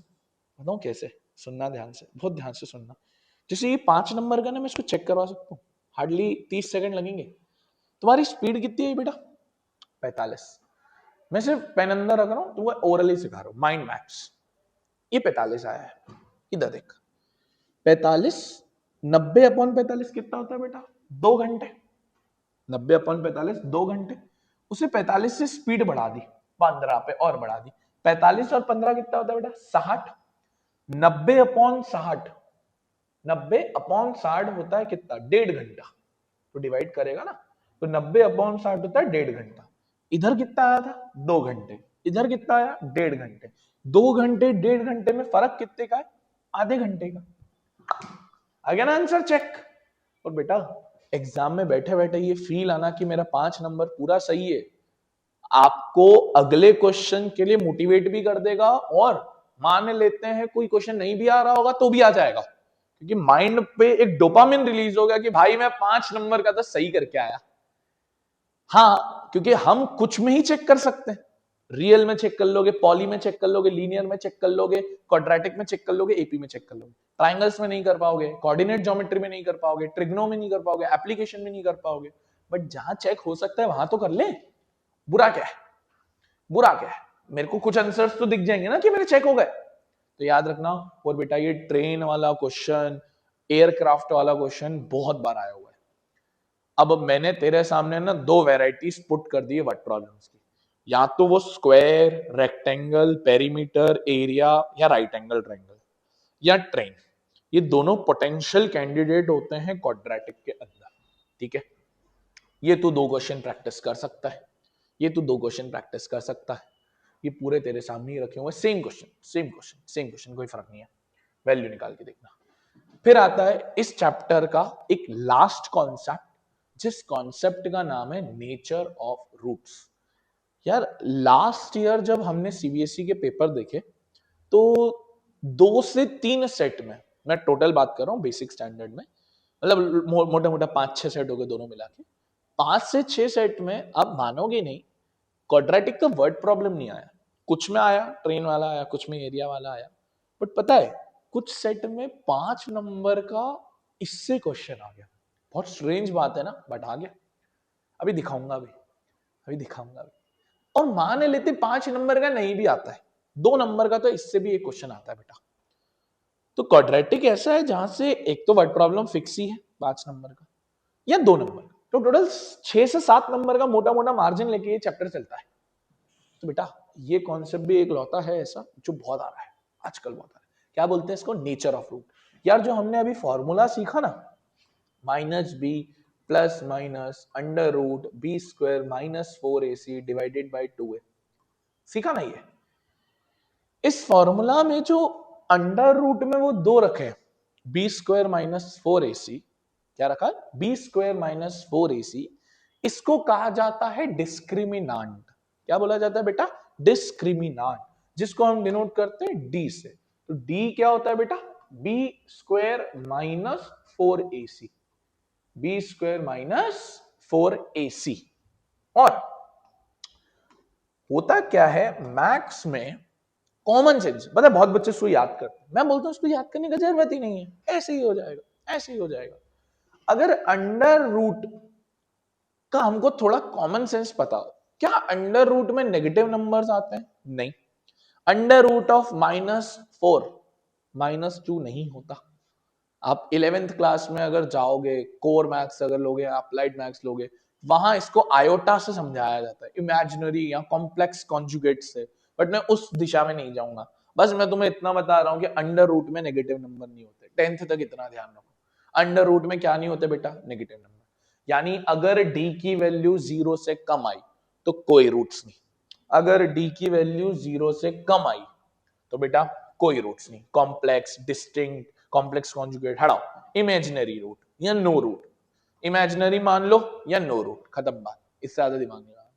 बताऊं कैसे, सुनना ध्यान से, बहुत ध्यान से सुनना। जैसे ये 5 नंबर का ना, मैं इसको चेक करवा सकता हूँ, हार्डली 30 सेकंड लगेंगे। तुम्हारी स्पीड कितनी है बेटा 45, मैं सिर्फ पेन अंदर रख रहा हूँ, तुम्हें ओरली सिखा रहा हूँ, माइंड मैप्स। ये 45 आया है, इधर देख 45, 90/45 कितना होता है बेटा 2 घंटे, 90/45 2 घंटे। उसे 45 से स्पीड बढ़ा दी 15 पे और बढ़ा दी, 45 और 15 कितना होता है बेटा 60, 90/60, 90/60 होता है कितना 1.5 घंटा, तो डिवाइड करेगा ना तो 90/60 होता है 1.5 घंटा। इधर कितना आया था? 2 घंटे। इधर कितना आया? 1.5 घंटे। 2 घंटे 1.5 घंटे में फर्क कितने का है? आधे घंटे का। आ गया ना आंसर? चेक। और बेटा एग्जाम में बैठे बैठे ये फील आना कि मेरा 5 नंबर पूरा सही है, आपको अगले क्वेश्चन के लिए मोटिवेट भी कर देगा, और मान लेते हैं कोई क्वेश्चन नहीं भी आ रहा होगा तो भी आ जाएगा, क्योंकि माइंड पे एक डोपामिन रिलीज हो गया कि भाई मैं 5 नंबर का तो सही करके आया। हाँ, क्योंकि हम कुछ में ही चेक कर सकते हैं। रियल में चेक कर लोगे, पॉली में चेक कर लोगे, लीनियर में चेक कर लोगे, क्वाड्रेटिक में चेक कर लोगे, एपी में चेक कर लोगे। ट्राइंगल्स में नहीं कर पाओगे, कोऑर्डिनेट ज्योमेट्री में नहीं कर पाओगे, ट्रिग्नो में नहीं कर पाओगे, एप्लीकेशन में नहीं कर पाओगे, बट जहां चेक हो सकता है वहां तो कर ले। बुरा क्या है? बुरा क्या है? मेरे को कुछ आंसर्स तो दिख जाएंगे ना कि मेरे चेक हो गए। तो याद रखना। और बेटा ये ट्रेन वाला क्वेश्चन, एयरक्राफ्ट वाला क्वेश्चन बहुत बार आया हुआ है। अब मैंने तेरे सामने ना 2 वैरायटीज पुट कर दी है वर्ड प्रॉब्लम्स की, या तो वो स्क्वायर, रेक्टेंगल, पेरीमीटर, एरिया, या राइट एंगल ट्रायंगल, या ट्रेन। ये दोनों पोटेंशियल कैंडिडेट होते हैं क्वाड्रेटिक के अंदर। ठीक है, ये तू 2 क्वेश्चन प्रैक्टिस कर सकता है, ये तू 2 क्वेश्चन प्रैक्टिस कर सकता है। ये पूरे तेरे सामने ही रखे हुए, same question same question same question, कोई फर्क नहीं है। वैल्यू निकाल के देखना। फिर आता है इस चैप्टर का एक लास्ट कॉन्सेप्ट, जिस कॉन्सेप्ट का नाम है नेचर ऑफ रूट्स। यार लास्ट ईयर जब हमने सीबीएसई के पेपर देखे तो 2 से 3 सेट में, मैं टोटल बात कर रहा हूँ बेसिक स्टैंडर्ड में, मतलब मोटा मोटा 5-6 सेट हो गए दोनों मिला के, 5 से 6 सेट में आप मानोगे नहीं, क्वाड्रेटिक का वर्ड प्रॉब्लम नहीं आया। कुछ में आया, ट्रेन वाला आया, कुछ में एरिया वाला आया, बट पता है कुछ सेट में 5 नंबर का इससे क्वेश्चन आ गया। बहुत स्ट्रेंज बात है ना, बट आ गया। अभी दिखाऊंगा, अभी दिखाऊंगा अभी। और मान लेते 5 नंबर का नहीं भी आता है, 2 नंबर का तो इससे भी एक क्वेश्चन आता है बेटा। तो क्वाड्रेटिक ऐसा है जहां से एक तो वर्ड प्रॉब्लम फिक्स ही है 5 नंबर का या 2 नंबर का, तो टोटल 6 से 7 नंबर का मोटा मोटा मार्जिन लेके ये चैप्टर चलता है। तो बेटा ये कॉन्सेप्ट भी एक लौता है ऐसा जो बहुत आ रहा है आजकल, बहुत आ रहा है। क्या बोलते हैं इसको? Nature of root. यार जो हमने अभी फॉर्मूला सीखा ना, -b plus minus under root b² -4ac divided by 2a, सीखा ना ये? इस फॉर्मूला में जो अंडर रूट में वो 2 रखे हैं, b² -4ac, क्या रखा है? b² -4ac, इसको कहा जाता है डिस्क्रिमिनांट। क्या बोला जाता है बेटा? डिस्क्रिमिनांट, जिसको हम डिनोट करते हैं d से। तो d क्या होता है बेटा? b² -4ac, b² -4ac। और होता क्या है मैथ्स में, कॉमन सेंस, पता है बहुत बच्चे इसको याद करते हैं, मैं बोलता हूं इसको याद करने की जरूरत ही नहीं है, ऐसे ही हो जाएगा, ऐसे ही हो जाएगा। अगर अंडर रूट का हमको थोड़ा कॉमन सेंस पता हो, क्या अंडर रूट में नेगेटिव नंबर्स आते हैं? नहीं। अंडर रूट ऑफ -4 -2 नहीं होता। आप 11th क्लास में अगर जाओगे, कोर मैथ्स अगर लोगे, अप्लाइड मैथ्स लोगे, वहां इसको आयोटा से समझाया जाता है, इमेजिनरी या कॉम्प्लेक्स कॉन्जुगेट से, बट मैं उस दिशा में नहीं जाऊंगा। बस मैं तुम्हें इतना बता रहा हूं कि अंडर रूट में नेगेटिव नंबर नहीं होते। 10th तक इतना ध्यान रखो, अंडर रूट में क्या नहीं होते बेटा? Negative number. यानी अगर डी की वैल्यू 0 से कम आई तो कोई रूट्स नहीं, अगर डी की वैल्यू 0 से कम आई तो बेटा कोई रूट्स नहीं। कॉम्प्लेक्स, डिस्टिंक्ट, कॉम्प्लेक्स कॉन्जुगेट हटाओ, इमेजिनरी रूट या नो रूट, इमेजिनरी मान लो या नो रूट, खत्म बात, इससे ज्यादा दिमाग नहीं लगाना।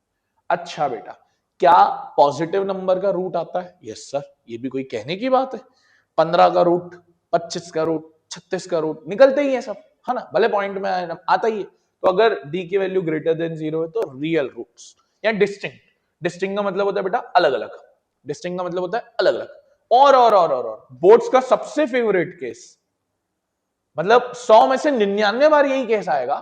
अच्छा बेटा क्या पॉजिटिव नंबर का रूट आता है? यस सर, ये भी कोई कहने की बात है? 15 का रूट, 25 का रूट, 36 का रूट निकलते ही है सब, है ना, भले पॉइंट में आता ही है। तो अगर डी की वैल्यू ग्रेटर देन 0 है तो रियल रूट्स या डिस्टिंक्ट। डिस्टिंक्ट का मतलब होता है बेटा अलग अलग, डिस्टिंक्ट का मतलब होता है अलग अलग। और बोर्ड्स का सबसे फेवरेट केस, मतलब 100 में से 99 बार यही केस आएगा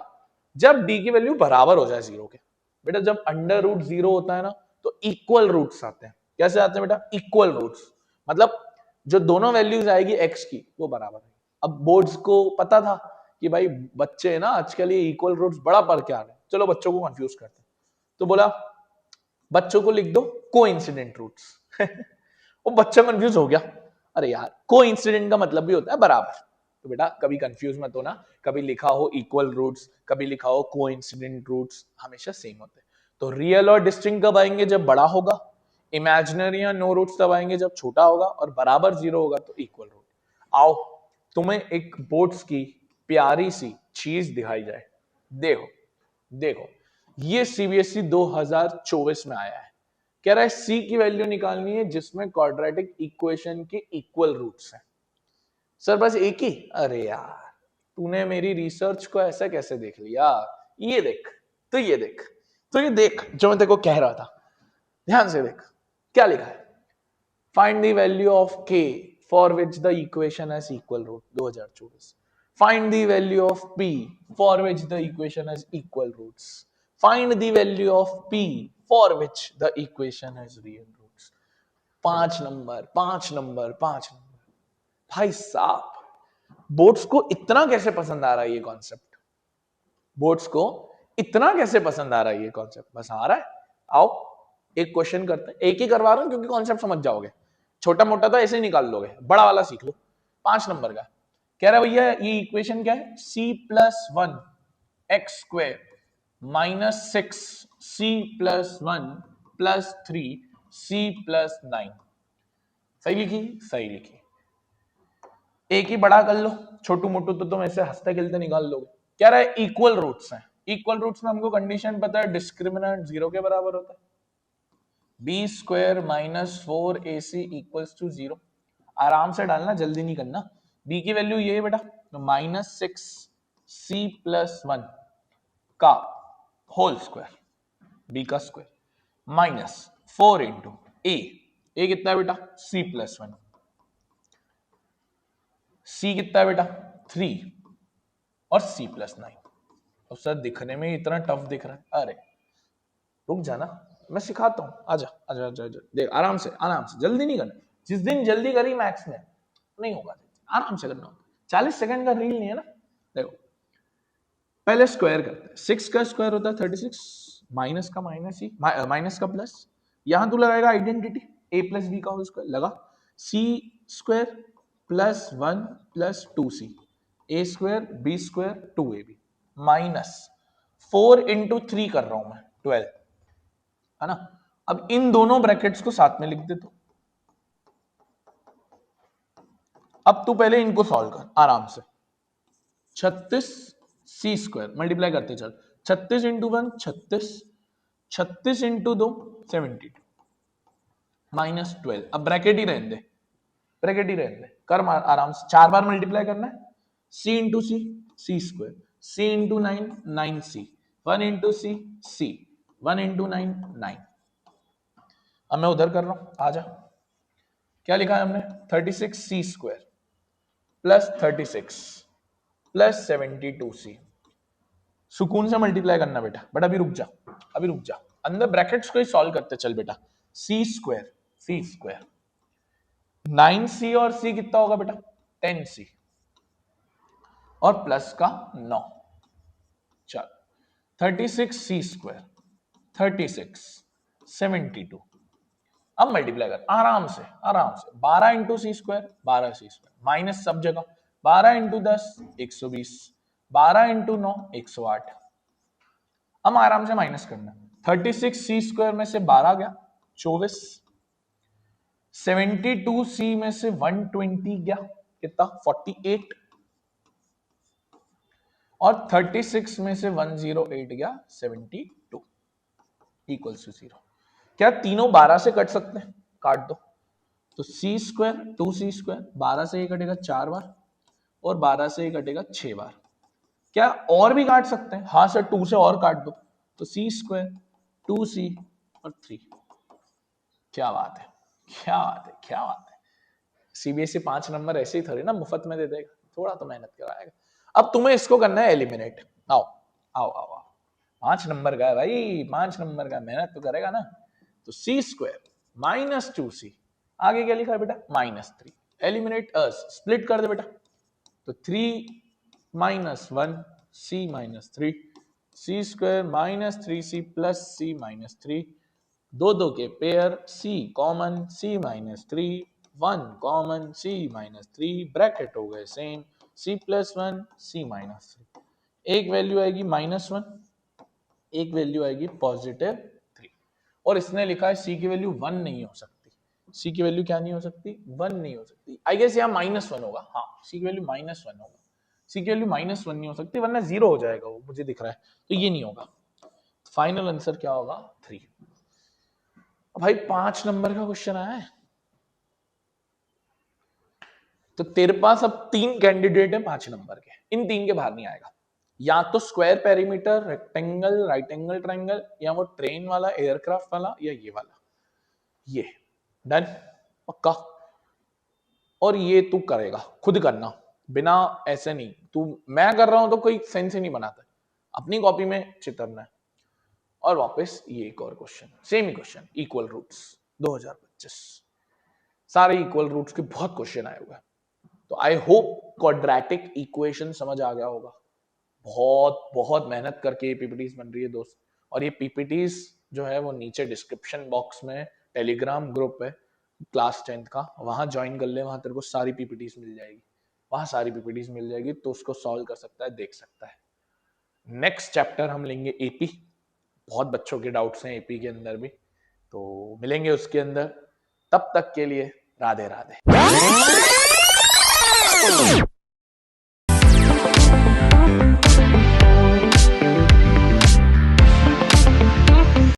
जब डी की वैल्यू बराबर हो जाए 0 के। बेटा जब अंडर रूट 0 होता है ना तो इक्वल रूट्स आते हैं। कैसे आते हैं बेटा? इक्वल रूट्स, मतलब जो दोनों वैल्यूज आएगी एक्स की वो बराबर है। अब बोर्ड्स को पता था कि भाई बच्चे ना आजकल ये इक्वल रूट्स बड़ा पढ़ के आ रहे हैं, चलो बच्चों को कंफ्यूज करते हैं, तो बोला बच्चों को लिख दो कोइंसिडेंट रूट्स। वो बच्चा कंफ्यूज हो गया, अरे यार कोइंसिडेंट का मतलब भी होता है बराबर, तो बेटा कभी कंफ्यूज मत होना, कभी लिखा हो इक्वल रूट्स, कभी लिखा हो कोइंसिडेंट रूट्स, हमेशा सेम होते हैं। तो रियल और डिस्टिंक्ट कब आएंगे? जब बड़ा होगा। इमेजिनरी या नो रूट्स तब आएंगे जब छोटा होगा, और बराबर जीरो होगा तो इक्वल रूट। आओ तुम्हें एक बोर्ड्स की प्यारी सी चीज दिखाई जाए। देखो देखो, ये सीबीएसई 2024 में आया है। कह रहा है सी की वैल्यू निकालनी है जिसमें क्वाड्रेटिक इक्वेशन के इक्वल रूट्स हैं। सर बस एक ही? अरे यार, तूने मेरी रिसर्च को ऐसा कैसे देख लिया? ये देख, तो ये देख, तो ये देख जो मैं तेरे को कह रहा था, ध्यान से देख क्या लिखा है। Find the value of k for which the equation has equal root 2024। Find the value of p for which the equation has equal roots. Find the value of p for which the equation has real roots. 5 number 5 number 5 number. भाई साहब, boards को इतना कैसे पसंद आ रहा है ये concept? Boards को इतना कैसे पसंद आ रहा है ये कॉन्सेप्ट? बस आ रहा है। आओ एक क्वेश्चन करते हैं, एक ही करवा रहा हूं क्योंकि कॉन्सेप्ट समझ जाओगे। छोटा मोटा तो ऐसे ही निकाल लोगे, बड़ा वाला सीख लो। 5 नंबर का कह रहा है भैया ये इक्वेशन क्या है? c+1 x² -6c+1 +3c+9। सही लिखी? सही लिखी। एक ही बड़ा कर लो, छोटू मोटू तो तुम ऐसे हंसते खेलते निकाल लोगे। कह रहा है इक्वल रूट्स हैं। इक्वल रूट्स में हमको कंडीशन पता है, डिस्क्रिमिनेंट 0 के बराबर होता है। b² -4ac = 0। आराम से डालना, जल्दी नहीं करना। b की वैल्यू ये है बेटा, तो -6c+1 का होल स्क्वायर, b का स्क्वायर, -4 इंटू a कितना है बेटा? c+1। c कितना है बेटा? 3 और c+9। अब सर दिखने में इतना टफ दिख रहा है। अरे रुक जाना, मैं सिखाता हूँ। आजा आजा आजा आजा, देख आराम से जल्दी नहीं करना। जिस दिन जल्दी करी मैथ्स में नहीं होगा, आराम से करना। 40 सेकंड का रील नहीं है ना। देखो पहले स्क्वायर करते हैं। 6 का स्क्वायर होता है 36, माइनस का माइनस ही, माइनस का प्लस। यहां तू लगाएगा आइडेंटिटी a+b का होल स्क्वायर लगा, c² +1 +2c a² b² 2ab -4 into 3 कर रहा हूं मैं 12, है ना। अब इन दोनों ब्रैकेट्स को साथ में लिख दे। तो अब तू पहले इनको सॉल्व कर आराम से। 36c² मल्टीप्लाई करते चल, 36 इंटू 1 36, 36 इंटू 2 72 -12। अब ब्रैकेट ही रहने दे, ब्रैकेट ही रहने दे, कर मार आराम से। 4 बार मल्टीप्लाई करना है। c into C c², c into 9 9c, 1 into C 1 into 9 9। अब मैं उधर कर रहा हूं, आजा। क्या लिखा है हमने? 36c² +36 +72c। सुकून से मल्टीप्लाई करना बेटा, बट अभी रुक जा, अभी रुक जा। अंदर ब्रैकेट्स को ही सॉल्व करते चल बेटा। c² 9c और c कितना होगा बेटा? 10c और प्लस का 9। चल 36c² 36 72। अब मल्टीप्लाई कर आराम से 12 इंटू सी स्क्वायर 12c², माइनस सब जगह 12 इंटू 10 120, 12 इंटू 9 108। अब आराम से माइनस करना। 36c² में से 12 गया 24, 72c में से 120 गया कितना? 48, और 36 में से 108 गया 72 इक्वल्स टू 0। क्या तीनों 12 से कट सकते हैं? काट दो। तो c² 2c², 12 से ये कटेगा 4 बार और 12 से ये कटेगा 6 बार। क्या और भी काट सकते हैं? हाँ सर 2 से और काट दो, तो c² 2c और 3। क्या बात है, क्या बात है, क्या बात है। सीबीएसई 5 नंबर ऐसे ही थोड़ी ना मुफ्त में दे देगा, थोड़ा तो मेहनत कराएगा। अब तुम्हें इसको करना है एलिमिनेट। आओ आओ आओ आओ, 5 नंबर का है भाई, 5 नंबर का, मेहनत तो करेगा ना। तो c² -2c, आगे क्या लिखा है बेटा? -3। एलिमिनेट स्प्लिट कर दे बेटा। तो 3 -1 c -3, c² -3c plus c -3, दो के pair, c common c -3, 1 common c -3, bracket हो गए सेम, C+1 C-3, एक वैल्यू आएगी -1, एक वैल्यू आएगी +3, और इसने लिखा है C की वैल्यू 1 नहीं हो सकती। C की वैल्यू क्या नहीं हो सकती? 1 नहीं हो सकती। आई गेस यहाँ -1 होगा। हाँ, C की वैल्यू -1 होगा। C की वैल्यू -1 नहीं हो सकती, वरना 0 हो जाएगा, वो मुझे दिख रहा है, तो ये नहीं होगा। फाइनल आंसर क्या होगा? 3। भाई 5 नंबर का क्वेश्चन आया है, तो तेरे पास अब 3 कैंडिडेट है 5 नंबर के, इन 3 के बाहर नहीं आएगा। या तो square perimeter, rectangle, right angle triangle, या वो ट्रेन वाला, एयरक्राफ्ट वाला, या ये वाला। ये डन, पक्का। और ये तू करेगा, खुद करना, बिना ऐसे नहीं। तू मैं कर रहा हूं तो कोई सेंस ही नहीं बनाता, अपनी कॉपी में चित्रना है। और वापस ये एक और क्वेश्चन, सेम ही क्वेश्चन, इक्वल रूट्स 2025, सारे इक्वल रूट्स के बहुत क्वेश्चन आए हुए हैं। तो आई होप क्वाड्रेटिक इक्वेशन समझ आ गया होगा। बहुत बहुत मेहनत करके ये पीपीटीज बन रही है दोस्त, और ये पीपीटीज जो है वो नीचे डिस्क्रिप्शन बॉक्स में टेलीग्राम ग्रुप है क्लास 10th का, वहां ज्वाइन कर ले, वहां तेरे को सारी पीपीटीज मिल जाएगी, वहां सारी पीपीटीज मिल जाएगी, तो उसको सॉल्व कर सकता है, देख सकता है। नेक्स्ट चैप्टर हम लेंगे एपी, बहुत बच्चों के डाउट्स हैं एपी के अंदर भी, तो मिलेंगे उसके अंदर। तब तक के लिए राधे राधे।